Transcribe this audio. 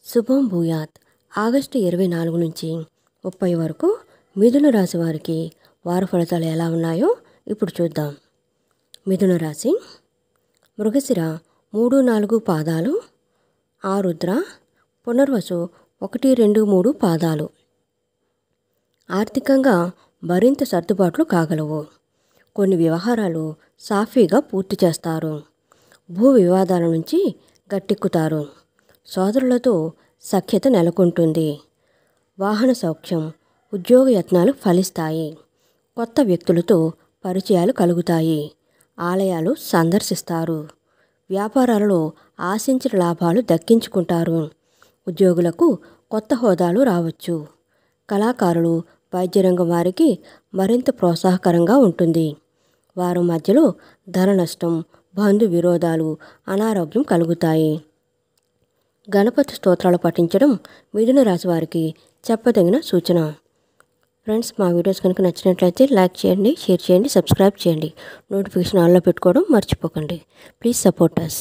శుభం భూయాత్. ఆగస్టు 24 నుంచి 30 వరకు మిథున రాశి వారికి వార ఫలితాలు ఎలా ఉన్నాయో ఇప్పుడు చూద్దాం. మిథున రాశి మృగశిర 3-4 పాదాలు, ఆరుద్ర పునర్వసు 1-2-3 పాదాలు. ఆర్థికంగా మరింత సర్దుబాట్లు కాగలవు. కొన్ని వ్యవహారాలు సాఫీగా పూర్తి చేస్తారు. భూ వివాదాల నుంచి గట్టెక్కుతారు. సోదరులతో సఖ్యత నెలకొంటుంది. వాహన సౌఖ్యం, ఉద్యోగ యత్నాలు ఫలిస్తాయి. కొత్త వ్యక్తులతో పరిచయాలు కలుగుతాయి. ఆలయాలు సందర్శిస్తారు. వ్యాపారాలలో ఆశించిన లాభాలు దక్కించుకుంటారు. ఉద్యోగులకు కొత్త హోదాలు రావచ్చు. కళాకారులు, వైద్యరంగం వారికి మరింత ప్రోత్సాహకరంగా ఉంటుంది. వారం మధ్యలో ధన నష్టం, బంధు విరోధాలు, అనారోగ్యం కలుగుతాయి. గణపతి స్తోత్రాలు పఠించడం మిథున రాశి వారికి చెప్పదగిన సూచన. ఫ్రెండ్స్, మా వీడియోస్ కనుక నచ్చినట్లయితే లైక్ చేయండి, షేర్ చేయండి, సబ్స్క్రైబ్ చేయండి. నోటిఫికేషన్ ఆన్లో పెట్టుకోవడం మర్చిపోకండి. Please support us.